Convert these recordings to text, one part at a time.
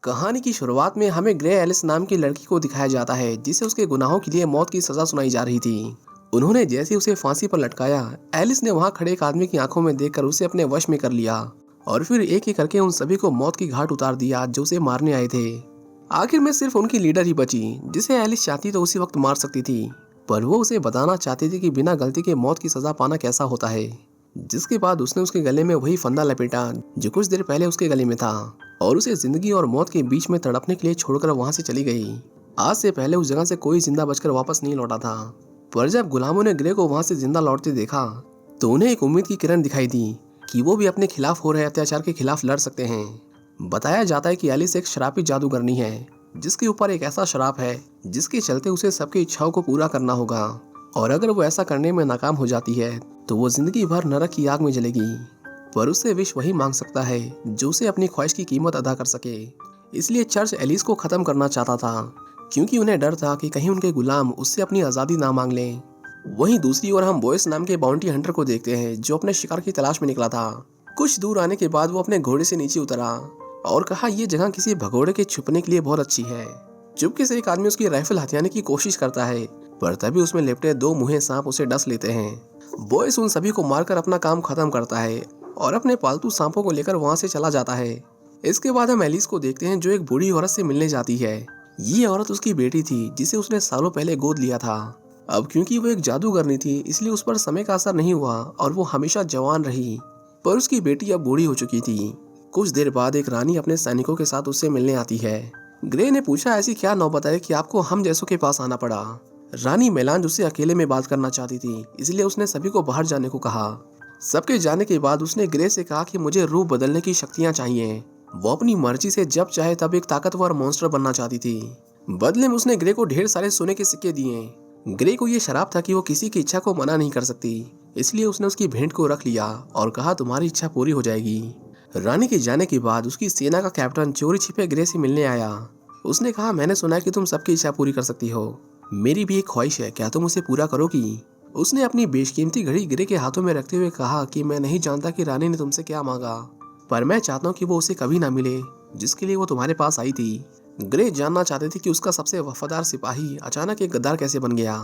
कहानी की शुरुआत में हमें ग्रे एलिस नाम की लड़की को दिखाया जाता है जिसे उसके गुनाहों के लिए मौत की सजा सुनाई जा रही थी। उन्होंने जैसे उसे फांसी पर लटकाया, एलिस ने वहां खड़े एक आदमी की आंखों में देखकर उसे अपने वश में कर लिया और फिर एक एक करके उन सभी को मौत की घाट उतार दिया जो उसे मारने आए थे। आखिर में सिर्फ उनकी लीडर ही बची जिसे एलिस चाहती तो उसी वक्त मार सकती थी, पर वो उसे बताना चाहती थी कि बिना गलती के मौत की सजा पाना कैसा होता है। जिसके बाद उसने उसके गले में वही फंदा लपेटा जो कुछ देर पहले उसके गले में था और उसे जिंदगी और मौत के बीच में तड़पने के लिए छोड़कर वहां से चली गई। आज से पहले उस जगह से कोई जिंदा बचकर वापस नहीं लौटा था, पर जब गुलामों ने ग्रे को वहां से जिंदा लौटते देखा तो उन्हें एक उम्मीद की किरण दिखाई दी कि वो भी अपने खिलाफ हो रहे अत्याचार के खिलाफ लड़ सकते हैं। बताया जाता है कि एलिस एक श्रापित जादूगरनी है जिसके ऊपर एक ऐसा श्राप है जिसके चलते उसे सबकी इच्छाओं को पूरा करना होगा, और अगर वो ऐसा करने में नाकाम हो जाती है तो वो जिंदगी भर नरक की आग में जलेगी। पर उससे विश वही मांग सकता है जो उसे अपनी ख्वाहिश की कीमत अदा कर सके। इसलिए चर्च एलिस को खत्म करना चाहता था क्योंकि उन्हें डर था कि कहीं उनके गुलाम उससे अपनी आज़ादी ना मांग लें। वहीं दूसरी ओर हम बोयस नाम के बाउंटी हंटर को देखते हैं जो अपने शिकार की तलाश में निकला था। कुछ दूर आने के बाद वो अपने घोड़े से नीचे उतरा और कहा ये जगह किसी भगोड़े के छुपने के लिए बहुत अच्छी है। चुपके से एक आदमी उसकी राइफल हथियाने की कोशिश करता है, पर तभी उसमें लिपटे दो मुँहे सांप उसे डस लेते हैं। बॉयस उन सभी को मारकर अपना काम खत्म करता है और अपने पालतू सांपों को लेकर वहां से चला जाता है। इसके बाद हम एलिस को देखते हैं जो एक बूढ़ी औरत से मिलने जाती है। ये औरत उसकी बेटी थी जिसे उसने सालों पहले गोद लिया था। अब क्योंकि वो एक जादूगरनी थी इसलिए उस पर समय का असर नहीं हुआ और वो हमेशा जवान रही, पर उसकी बेटी अब बूढ़ी हो चुकी थी। कुछ देर बाद एक रानी अपने सैनिकों के साथ उससे मिलने आती है। ग्रे ने पूछा ऐसी क्या नौबत है कि आपको हम जैसों के पास आना पड़ा। रानी मेलांज उससे अकेले में बात करना चाहती थी, इसलिए उसने सभी को बाहर जाने को कहा। सबके जाने के बाद उसने ग्रे से कहा कि मुझे रूप बदलने की शक्तियां चाहिए। वो अपनी मर्जी से जब चाहे तब एक ताकतवर मॉन्स्टर बनना चाहती थी। बदले में उसने ग्रे को ढेर सारे सोने के सिक्के दिए। ग्रे को ये शराब था कि वो किसी की इच्छा को मना नहीं कर सकती, इसलिए उसने उसकी भेंट को रख लिया और कहा तुम्हारी इच्छा पूरी हो जाएगी। रानी के जाने के बाद उसकी सेना का कैप्टन चोरी छिपे ग्रे से मिलने आया। उसने कहा मैंने सुना है कि तुम सबकी इच्छा पूरी कर सकती हो, मेरी भी एक ख्वाहिश है, क्या तुम उसे पूरा करोगी? उसने अपनी बेशकीमती घड़ी ग्रे के हाथों में रखते हुए कहा कि मैं नहीं जानता कि रानी ने तुमसे क्या मांगा, पर मैं चाहता हूँ कि वो उसे कभी ना मिले जिसके लिए वो तुम्हारे पास आई थी। ग्रे जानना चाहते थे कि उसका सबसे वफादार सिपाही अचानक एक गद्दार कैसे बन गया,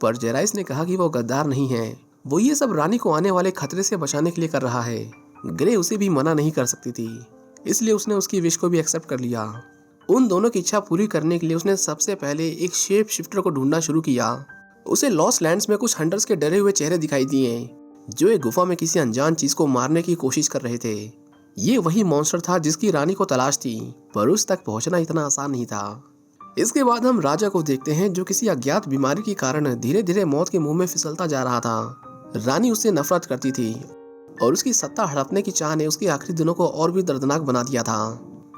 पर जेराइस ने कहा कि वो गद्दार नहीं है, वो ये सब रानी को आने वाले खतरे से बचाने के लिए कर रहा है। ग्रे उसे भी मना नहीं कर सकती थी, इसलिए उसने उसकी विश को भी एक्सेप्ट कर लिया। उन दोनों की इच्छा पूरी करने के लिए उसने सबसे पहले एक शेप शिफ्टर को ढूंढना शुरू किया। उसे लॉस्ट लैंड्स में कुछ हंटर्स के डरे हुए चेहरे दिखाई दिए जो एक गुफा में किसी अनजान चीज को मारने की कोशिश कर रहे थे। ये वही मॉन्स्टर था जिसकी रानी को तलाश थी, पर उस तक पहुंचना इतना आसान नहीं था। इसके बाद हम राजा को देखते हैं जो किसी अज्ञात बीमारी के कारण धीरे धीरे मौत के मुंह में फिसलता जा रहा था। रानी उससे नफरत करती थी और उसकी सत्ता हड़पने की चाह ने उसके आखिरी दिनों को और भी दर्दनाक बना दिया था।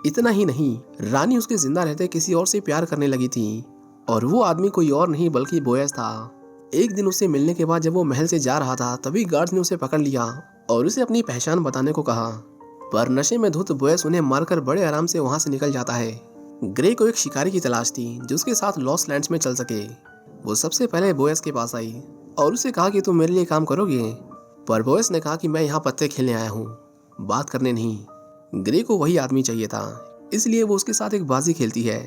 इतना ही नहीं, रानी उसके जिंदा रहते किसी और से प्यार करने लगी थी, और वो आदमी कोई और नहीं बल्कि बोयस था। एक दिन उससे मिलने के बाद जब वो महल से जा रहा था तभी गार्ड्स ने उसे पकड़ लिया और उसे अपनी पहचान बताने को कहा, पर नशे में धुत बोयस उन्हें मारकर बड़े आराम से वहां से निकल जाता है। ग्रे को एक शिकारी की तलाश थी जो उसके साथ लॉस्ट लैंड्स में चल सके। वो सबसे पहले बोयस के पास आई और उसे कहा कि तुम मेरे लिए काम करोगे, पर बोयस ने कहा कि मैं यहाँ पत्ते खेलने आया हूँ, बात करने नहीं। ग्रे को वही आदमी चाहिए था, इसलिए वो उसके साथ एक बाजी खेलती है।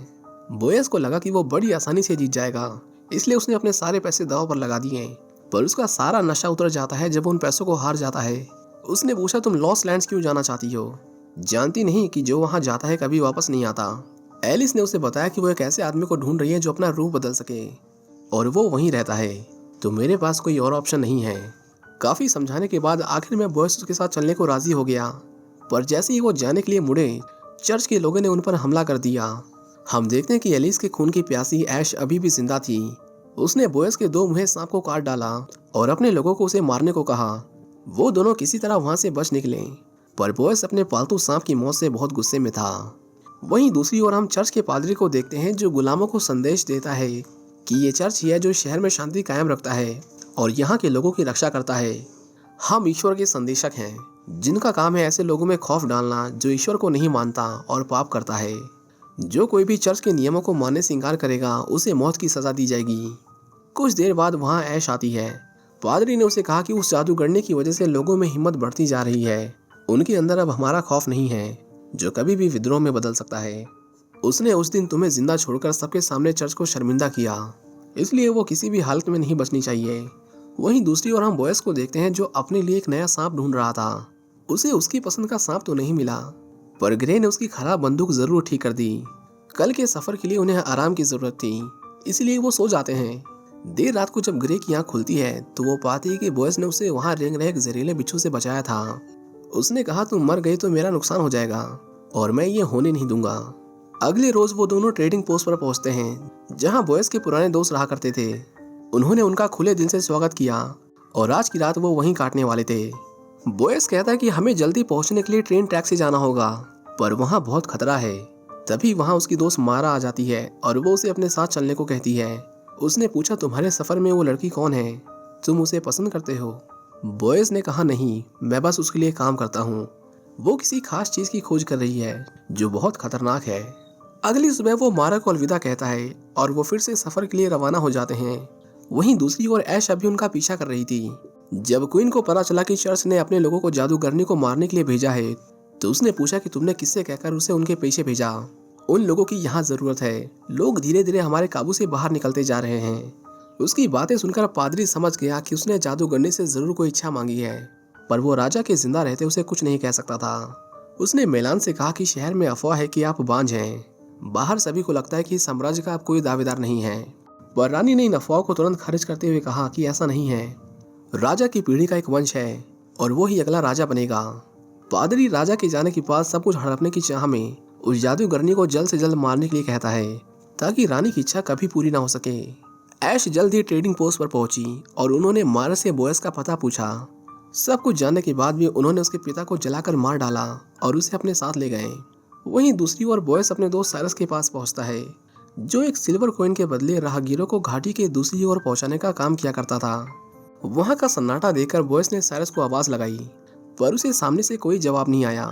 बोयस को लगा कि वो बड़ी आसानी से जीत जाएगा, इसलिए उसने अपने सारे पैसे दांव पर लगा दिए, पर उसका सारा नशा उतर जाता है जब वो उन पैसों को हार जाता है। उसने पूछा तुम लॉस्ट लैंड्स क्यों जाना चाहती हो, जानती नहीं कि जो वहां जाता है कभी वापस नहीं आता। एलिस ने उसे बताया कि वो एक ऐसे आदमी को ढूंढ रही है जो अपना रूप बदल सके और वो वहीं रहता है, तो मेरे पास कोई और ऑप्शन नहीं है। काफी समझाने के बाद आखिर में बॉयस उसके साथ चलने को राजी हो गया, पर जैसे ही वो जाने के लिए मुड़े चर्च के लोगों ने उन पर हमला कर दिया। हम देखते हैं कि एलिस के खून की प्यासी ऐश अभी भी जिंदा थी। उसने बोयस के दो मुँहे सांप को काट डाला और अपने लोगों को उसे मारने को कहा। वो दोनों किसी तरह वहां से बच निकले, पर बोयस अपने पालतू सांप की मौत से बहुत गुस्से में था। वहीं दूसरी ओर हम चर्च के पादरी को देखते हैं जो गुलामों को संदेश देता है कि ये चर्च ही है जो शहर में शांति कायम रखता है और यहाँ के लोगों की रक्षा करता है। हम ईश्वर के संदेशक हैं जिनका काम है ऐसे लोगों में खौफ डालना जो ईश्वर को नहीं मानता और पाप करता है। जो कोई भी चर्च के नियमों को मानने से इंकार करेगा उसे मौत की सजा दी जाएगी। कुछ देर बाद वहाँ ऐश आती है। पादरी ने उसे कहा कि उस जादूगरनी की वजह से लोगों में हिम्मत बढ़ती जा रही है, उनके अंदर अब हमारा खौफ नहीं है जो कभी भी विद्रोह में बदल सकता है। उसने उस दिन तुम्हें जिंदा छोड़कर सबके सामने चर्च को शर्मिंदा किया, इसलिए वो किसी भी हालत में नहीं बचनी चाहिए। वहीं दूसरी ओर हम बॉयस को देखते हैं जो अपने लिए एक नया सांप ढूंढ रहा था। उसे उसकी पसंद का सांप तो नहीं मिला, पर ग्रे ने उसकी खराब बंदूक जरूर ठीक कर दी। कल के सफर के लिए उन्हें आराम की जरूरत थी, इसलिए वो सो जाते हैं। देर रात को जब ग्रे की आंख खुलती है तो वो पाती है कि बॉयस ने उसे वहां रेंग रहे एक जहरीले बिच्छू से बचाया था। उसने कहा तुम मर गई तो मेरा नुकसान हो जाएगा और मैं ये होने नहीं दूंगा। अगले रोज वो दोनों ट्रेडिंग पोस्ट पर पहुंचते हैं जहां बॉयस के पुराने दोस्त रहा करते थे। उन्होंने उनका खुले दिल से स्वागत किया और आज की रात वो वहीं काटने वाले थे। बॉयस कहता है कि हमें जल्दी पहुंचने के लिए ट्रेन ट्रैक से जाना होगा, पर वहां बहुत खतरा है। तभी वहां उसकी दोस्त मारा आ जाती है और वो उसे अपने साथ चलने को कहती है। उसने पूछा तुम्हारे सफर में वो लड़की कौन है, तुम उसे पसंद करते हो? बॉयस ने कहा नहीं, मैं बस उसके लिए काम करता हूँ। वो किसी खास चीज की खोज कर रही है जो बहुत खतरनाक है। अगली सुबह वो मारा को अलविदा कहता है और वो फिर से सफर के लिए रवाना हो जाते हैं। वहीं दूसरी ओर ऐश अभी उनका पीछा कर रही थी। जब क्वीन को पता चला कि चर्च ने अपने लोगों को जादूगरनी को मारने के लिए भेजा है तो उसने पूछा कि तुमने किससे कहकर उसे उनके पीछे भेजा। उन लोगों की यहाँ जरूरत है, लोग धीरे धीरे हमारे काबू से बाहर निकलते जा रहे हैं। उसकी बातें सुनकर पादरी समझ गया कि उसने जादूगरनी से जरूर कोई इच्छा मांगी है, पर वो राजा के जिंदा रहते उसे कुछ नहीं कह सकता था। उसने मेलान से कहा कि शहर में अफवाह है कि आप बांझ हैं। बाहर सभी को लगता है कि साम्राज्य का आप कोई दावेदार नहीं है, पर रानी ने इन अफवाह को तुरंत खारिज करते हुए कहा कि ऐसा नहीं है। राजा की पीढ़ी का एक वंश है और वो ही अगला राजा बनेगा। पादरी राजा के जाने के बाद सब कुछ हड़पने की चाह में उस जादूगरनी को जल्द से जल्द मारने के लिए कहता है ताकि रानी की इच्छा कभी पूरी ना हो सके। ऐश जल्द ही ट्रेडिंग पोस्ट पर पहुंची और उन्होंने मारा से बॉयस का पता पूछा। सब कुछ जानने के बाद भी उन्होंने उसके पिता को जलाकर मार डाला और उसे अपने साथ ले गए। वहीं दूसरी ओर बॉयस अपने दोस्त साइरस के पास पहुंचता है जो एक सिल्वर कॉइन के बदले राहगीरों को घाटी के दूसरी ओर पहुंचाने का काम किया करता था। वहां का सन्नाटा देखकर बॉयस ने साइरस को आवाज लगाई, पर उसे सामने से कोई जवाब नहीं आया।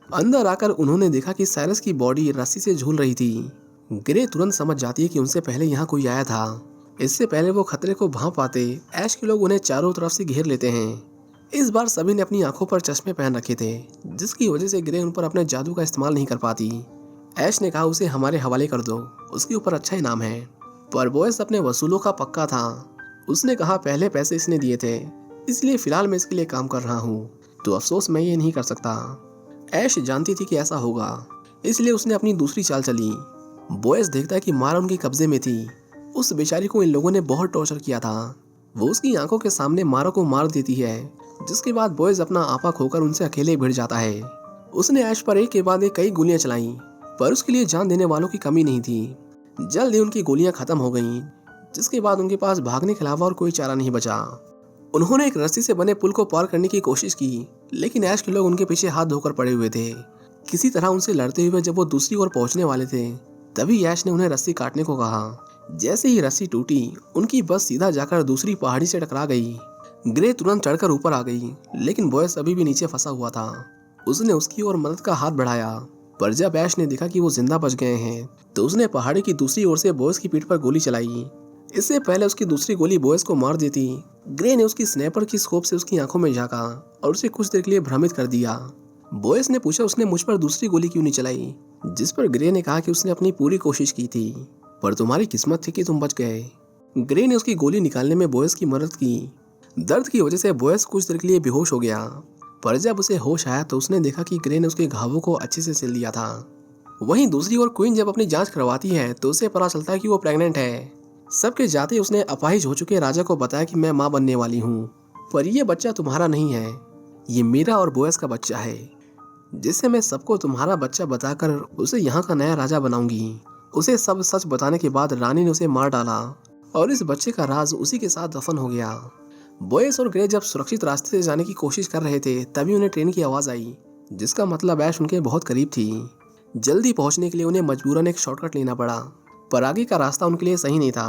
अंदर आकर उन्होंने देखा कि साइरस की बॉडी रस्सी से झूल रही थी। ग्रे तुरंत समझ जाती है कि उनसे पहले यहाँ कोई आया था। इससे पहले वो खतरे को भांप पाते ऐश के लोग उन्हें चारों तरफ से घेर लेते हैं। इस बार सभी ने अपनी आंखों पर चश्मे पहन रखे थे, जिसकी वजह से ग्रे उन पर अपने जादू का इस्तेमाल नहीं कर पाती। ऐश ने कहा उसे हमारे हवाले कर दो, उसके ऊपर अच्छा इनाम है। पर बॉयस अपने वसूलों का पक्का था। उसने कहा पहले पैसे इसने दिए थे, इसलिए फिलहाल मैं इसके लिए काम कर रहा हूँ, तो अफसोस मैं ये नहीं कर सकता। ऐश जानती थी कि ऐसा होगा, इसलिए उसने अपनी दूसरी चाल चली। बॉयस देखता है कि मारा उनके कब्जे में थी। उस बेचारी को इन लोगों ने बहुत टॉर्चर किया था। वो उसकी आंखों के सामने मारा को मार देती है, जिसके बाद बॉयस अपना आपा खोकर उनसे अकेले भिड़ जाता है। उसने ऐश पर एक के बाद एक कई गोलियां चलाई, पर उसके लिए जान देने वालों की कमी नहीं थी। जल्द ही उनकी गोलियां खत्म हो गईं, जिसके बाद उनके पास भागने के अलावा और कोई चारा नहीं बचा। उन्होंने एक रस्सी से बने पुल को पार करने की कोशिश की, लेकिन ऐश के लोग उनके पीछे हाथ धोकर पड़े हुए थे। किसी तरह उनसे लड़ते हुए जब वो दूसरी ओर पहुंचने वाले थे, तभी ऐश ने उन्हें रस्सी काटने को कहा। जैसे ही रस्सी टूटी, उनकी बस सीधा जाकर दूसरी पहाड़ी से टकरा गई। ग्रे तुरंत चढ़कर ऊपर आ गई, लेकिन बॉयस अभी भी नीचे फंसा हुआ था। उसने उसकी ओर मदद का हाथ बढ़ाया, पर जब ऐश ने देखा कि वो जिंदा बच गए हैं, तो उसने पहाड़ी की दूसरी ओर से बॉयस की पीठ पर गोली चलाई। इससे पहले उसकी दूसरी गोली बॉयस को मार देती, ग्रे ने उसकी स्नैपर की स्कोप से उसकी आंखों में झांका और उसे कुछ देर के लिए भ्रमित कर दिया। बॉयस ने पूछा उसने मुझ पर दूसरी गोली क्यों नहीं चलाई, जिस पर ग्रे ने कहा कि उसने अपनी पूरी कोशिश की थी, पर तुम्हारी किस्मत थी कि तुम बच गए। ग्रे ने उसकी गोली निकालने में बॉयस की मदद की। दर्द की वजह से बॉयस कुछ देर के लिए बेहोश हो गया, पर जब उसे होश आया तो उसने देखा कि ग्रे ने उसके घावों को अच्छे से सिल दिया था। वहीं दूसरी ओर क्वीन जब अपनी जांच करवाती है तो उसे पता चलता है कि वो प्रेग्नेंट है। सबके जाते उसने अपाहिज हो चुके राजा को बताया कि मैं मां बनने वाली हूँ, पर यह बच्चा तुम्हारा नहीं है, ये मेरा और बॉयस का बच्चा है, जिससे मैं सबको तुम्हारा बच्चा बताकर उसे यहाँ का नया राजा बनाऊंगी। उसे सब सच बताने के बाद रानी ने उसे मार डाला और इस बच्चे का राज उसी के साथ दफन हो गया। बॉयस और ग्रे जब सुरक्षित रास्ते से जाने की कोशिश कर रहे थे, तभी उन्हें ट्रेन की आवाज आई, जिसका मतलब ऐश उनके बहुत करीब थी। जल्दी पहुंचने के लिए उन्हें मजबूरन एक शॉर्टकट लेना पड़ा, पर आगे का रास्ता उनके लिए सही नहीं था।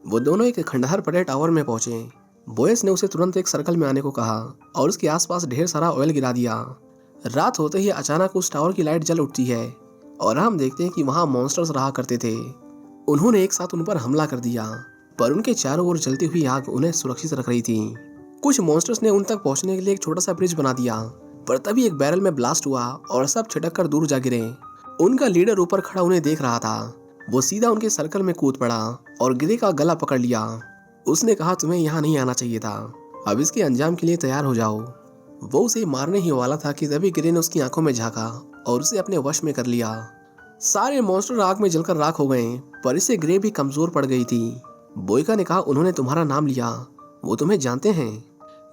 वो दोनों एक खंडहर पड़े टावर में पहुंचे। बॉयस ने उसे तुरंत एक सर्कल में आने को कहा और उसके आसपास ढेर सारा ऑयल गिरा दिया। रात होते ही अचानक उस टावर की लाइट जल उठती है और हम देखते हैं कि वहां मॉन्स्टर्स रहा करते थे। उन्होंने एक साथ उन पर हमला कर दिया, पर उनके चारों ओर जलती हुई आग उन्हें सुरक्षित रख रही थी। कुछ मॉन्स्टर्स ने उन तक पहुंचने के लिए एक छोटा सा ब्रिज बना दिया, पर तभी एक बैरल में ब्लास्ट हुआ और सब छिटक कर दूर जा गिरे। उनका लीडर ऊपर खड़ा उन्हें देख रहा था। वो सीधा उनके सर्कल में कूद पड़ा और ग्रे का गला पकड़ लिया। उसने कहा, तुम्हें यहाँ नहीं आना चाहिए था, अब इसके अंजाम के लिए तैयार हो जाओ। वो उसे मारने ही वाला था कि तभी ग्रे ने उसकी आंखों में झांका और उसे अपने वश में कर लिया। सारे मॉन्स्टर आग में जलकर राख हो गए, पर इससे ग्रे भी कमजोर पड़ गई थी। बोयका ने कहा, उन्होंने तुम्हारा नाम लिया, वो तुम्हें जानते हैं?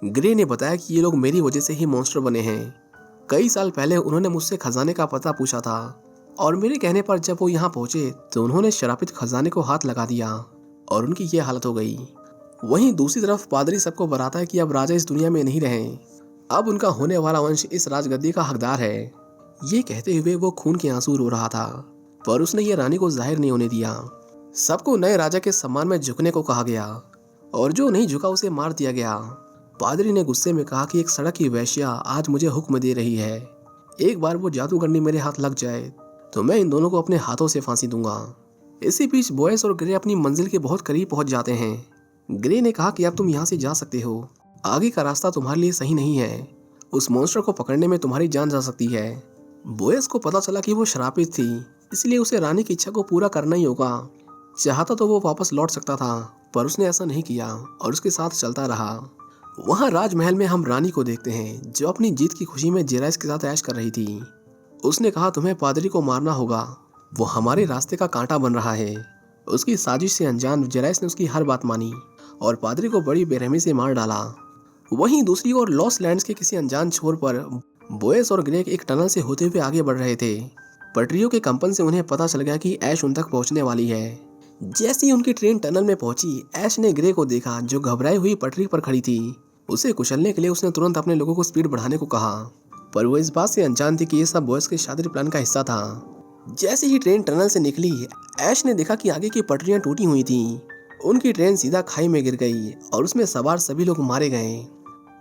ग्रे ने बताया कि ये लोग मेरी वजह से ही मॉन्स्टर बने हैं। कई साल पहले उन्होंने मुझसे खजाने का पता पूछा था और मेरे कहने पर जब वो यहाँ पहुंचे तो उन्होंने शराबित खजाने को हाथ लगा दिया और उनकी ये हालत हो गई। वहीं दूसरी तरफ पादरी सबको बताता है कि अब राजा इस दुनिया में नहीं रहे, अब उनका होने वाला वंश इस राजगद्दी का हकदार है। ये कहते हुए वो खून के आंसू रो रहा था, पर उसने ये रानी को जाहिर नहीं होने दिया। सबको नए राजा के सम्मान में झुकने को कहा गया और जो नहीं झुका उसे मार दिया गया। पादरी ने गुस्से में कहा कि एक सड़क की वेश्या आज मुझे हुक्म दे रही है, एक बार वो जादूगरनी मेरे हाथ लग जाए तो मैं इन दोनों को अपने हाथों से फांसी दूंगा। इसी बीच बोयस और ग्रे अपनी मंजिल के बहुत करीब पहुंच जाते हैं। ग्रे ने कहा कि अब तुम यहाँ से जा सकते हो, आगे का रास्ता तुम्हारे लिए सही नहीं है, उस मॉन्स्टर को पकड़ने में तुम्हारी जान जा सकती है। बोयस को पता चला कि वो शराबित थी, इसलिए उसे रानी की इच्छा को पूरा करना ही होगा। चाहता तो वो वापस लौट सकता था, पर उसने ऐसा नहीं किया और उसके साथ चलता रहा। वहाँ राजमहल में हम रानी को देखते हैं जो अपनी जीत की खुशी में जेराइस के साथ ऐश कर रही थी। उसने कहा, तुम्हें पादरी को मारना होगा, वो हमारे रास्ते का कांटा बन रहा है। उसकी साजिश से अनजान जेराइस ने उसकी हर बात मानी और पादरी को बड़ी बेरहमी से मार डाला। वहीं दूसरी ओर लॉस लैंड्स के किसी अनजान छोर पर बोयस और ग्रे एक टनल से होते हुए आगे बढ़ रहे थे। पटरियों के कंपन से उन्हें पता चल गया कि ऐश उन तक पहुंचने वाली है। जैसे ही उनकी ट्रेन टनल में पहुंची, ऐश ने ग्रे को देखा जो घबराई हुई पटरी पर खड़ी थी। उसे कुचलने के लिए उसने तुरंत अपने लोगों को स्पीड बढ़ाने को कहा, पर वो इस बात से अनजान थी कि ये सब बॉयस के शादी प्लान का हिस्सा था। जैसे ही ट्रेन टनल से निकली, ऐश ने देखा कि आगे की पटरियां टूटी हुई थीं। उनकी ट्रेन सीधा खाई में गिर गई और उसमें सवार सभी लोग मारे गए।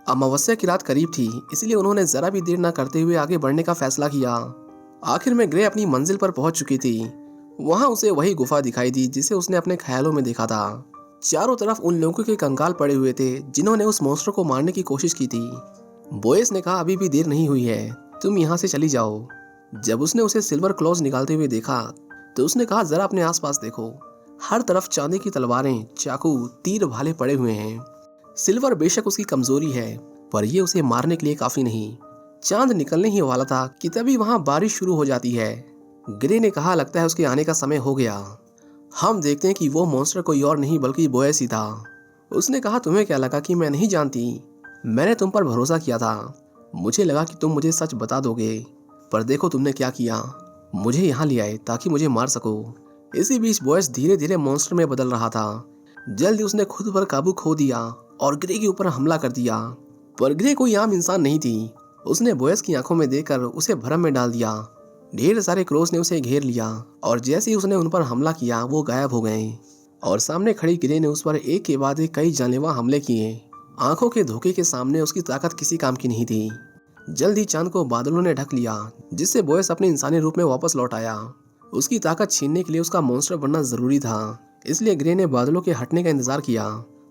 अमावस्या की रात करीब थी, इसलिए उन्होंने जरा भी देर न करते हुए आगे बढ़ने का फैसला किया। आखिर में ग्रे अपनी मंजिल पर पहुंच चुकी थी। वहां उसे वही गुफा दिखाई दी जिसे उसने अपने ख्यालों में देखा था। चारों तरफ उन लोगों के कंकाल पड़े हुए थे जिन्होंने उस मॉन्स्टर को मारने की कोशिश की थी। बोयस ने कहा, अभी भी देर नहीं हुई है, तुम यहाँ से चली जाओ। जब उसने उसे सिल्वर क्लॉज निकालते हुए देखा तो उसने कहा, जरा अपने आसपास देखो, हर तरफ चांदी की तलवारें, चाकू, तीर भाले पड़े हुए हैं। सिल्वर बेशक उसकी कमजोरी है, पर यह उसे मारने के लिए काफी नहीं। चांद निकलने ही वाला था कि तभी वहां बारिश शुरू हो जाती है। ग्रे ने कहा, लगता है उसके आने का समय हो गया। हम देखते हैं कि वो मॉन्स्टर कोई और नहीं बल्कि बोयस ही था। उसने कहा, तुम्हें क्या लगा कि मैं नहीं जानती? मैंने तुम पर भरोसा किया था, मुझे लगा कि तुम मुझे सच बता दोगे, पर देखो तुमने क्या किया, मुझे यहाँ ले आए ताकि मुझे मार सको। इसी बीच बोयस धीरे धीरे मॉन्स्टर में बदल रहा था। जल्दी उसने खुद पर काबू खो दिया और ग्रे के ऊपर हमला कर दिया, पर ग्रे कोई आम इंसान नहीं थी। उसने बोयस की आंखों में देखकर उसे भ्रम में डाल दिया। ढेर सारे क्रोस ने उसे घेर लिया और जैसे ही उसने उन पर हमला किया वो गायब हो गए और सामने खड़ी ग्रे ने उस पर एक के बाद एक कई जानलेवा हमले किए। आंखों के धोखे के सामने उसकी ताकत किसी काम की नहीं थी। जल्द ही चांद को बादलों ने ढक लिया, जिससे बोयस अपने इंसानी रूप में वापस लौट आया। उसकी ताकत छीनने के लिए उसका मॉन्स्टर बनना जरूरी था, इसलिए ग्रे ने बादलों के हटने का इंतजार किया।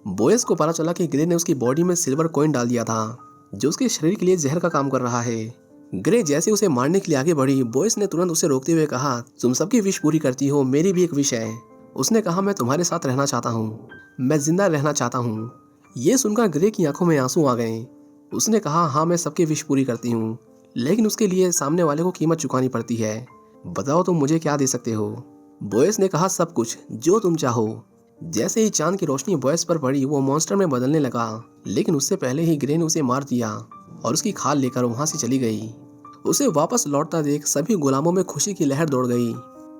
बोयस को पता चला कि ग्रे ने उसकी बॉडी में सिल्वर कॉइन डाल दिया था, जो उसके शरीर के लिए जहर का काम कर रहा है। ग्रे जैसे उसे मारने के लिए आगे बढ़ी, बोयस ने तुरंत उसे रोकते हुए कहा, तुम सबकी विश पूरी करती हो, मेरी भी एक विश है। उसने कहा, मैं तुम्हारे साथ रहना चाहता हूँ, मैं जिंदा रहना चाहता हूँ। ये सुनकर ग्रे की आंखों में आंसू आ गए। उसने कहा, हाँ मैं सबकी विश पूरी करती हूँ, लेकिन उसके लिए सामने वाले को कीमत चुकानी पड़ती है। बताओ तुम मुझे क्या दे सकते हो? बोयस ने कहा, सब कुछ जो तुम चाहो। जैसे ही चांद की रोशनी बोयस पर पड़ी, वो मॉन्स्टर में बदलने लगा, लेकिन उससे पहले ही ग्रे ने उसे मार दिया और उसकी खाल लेकर वहां से चली गई। उसे वापस लौटता देख सभी गुलामों में खुशी की लहर दौड़ गई।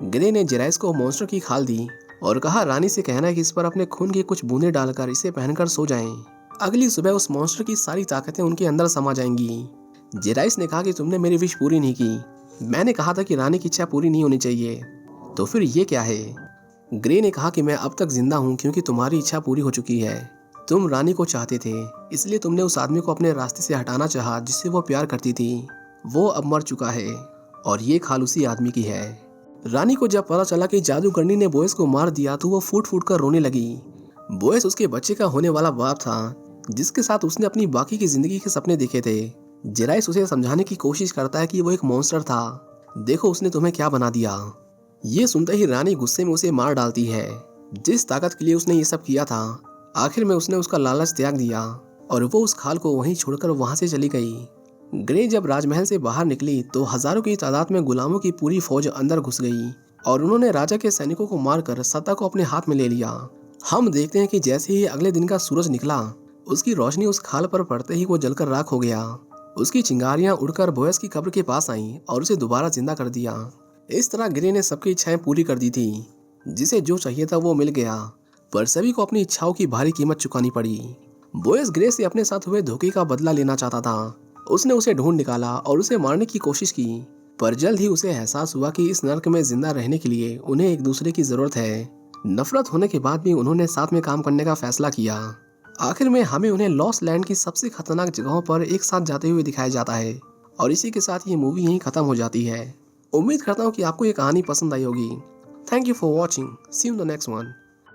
ग्रे ने जेराइस को मॉन्स्टर की खाल दी और कहा, रानी से कहना है कि इस पर अपने खून की कुछ बूंदें डालकर इसे पहनकर सो जाएं। अगली सुबह उस मॉन्स्टर की सारी ताकतें उनके अंदर समा जाएंगी। जेराइस ने कहा कि तुमने मेरी विश पूरी नहीं की। मैंने कहा था कि रानी की इच्छा पूरी नहीं होनी चाहिए, तो फिर ये क्या है? ग्रे ने कहा कि मैं अब तक जिंदा हूँ क्योंकि तुम्हारी इच्छा पूरी हो चुकी है। तुम रानी को चाहते थे, इसलिए तुमने उस आदमी को अपने रास्ते से हटाना चाहा जिससे वो प्यार करती थी। वो अब मर चुका है और ये खाल उसी आदमी की है। रानी को जब पता चला कि जादूगरनी ने बोयस को मार दिया तो वो फूट फूट कर रोने लगी। बोयस उसके बच्चे का होने वाला बाप था, जिसके साथ उसने अपनी बाकी की जिंदगी के सपने देखे थे। जेराइस उसे समझाने की कोशिश करता है कि वो एक मॉन्स्टर था देखो उसने तुम्हें क्या बना दिया। ये सुनते ही रानी गुस्से में उसे मार डालती है। जिस ताकत के लिए उसने ये सब किया था, आखिर में उसने उसका लालच त्याग दिया और वो उस खाल को वहीं छोड़कर वहां से चली गई। ग्रे जब राजमहल से बाहर निकली तो हजारों की तादाद में गुलामों की पूरी फौज अंदर घुस गई और उन्होंने राजा के सैनिकों को मारकर सत्ता को अपने हाथ में ले लिया। हम देखते हैं कि जैसे ही अगले दिन का सूरज निकला, उसकी रोशनी उस खाल पर पड़ते ही वो जलकर राख हो गया। उसकी चिंगारियां उड़कर बोयस की कब्र के पास आईं और उसे दोबारा जिंदा कर दिया। इस तरह ग्रे ने सबकी इच्छाएं पूरी कर दी थी। जिसे जो चाहिए था वो मिल गया, पर सभी को अपनी इच्छाओं की भारी कीमत चुकानी पड़ी। बोयस ग्रे से अपने साथ हुए धोखे का बदला लेना चाहता था। उसने उसे ढूंढ निकाला और उसे मारने की कोशिश की, पर जल्द ही उसे एहसास हुआ कि इस नर्क में जिंदा रहने के लिए उन्हें एक दूसरे की जरूरत है। नफरत होने के बाद भी उन्होंने साथ में काम करने का फैसला किया। आखिर में हमें उन्हें लॉस्ट लैंड की सबसे खतरनाक जगहों पर एक साथ जाते हुए दिखाया जाता है और इसी के साथ ये मूवी यहीं खत्म हो जाती है। उम्मीद करता हूँ कि आपको ये कहानी पसंद आई होगी। Thank you for watching. See you in the next one.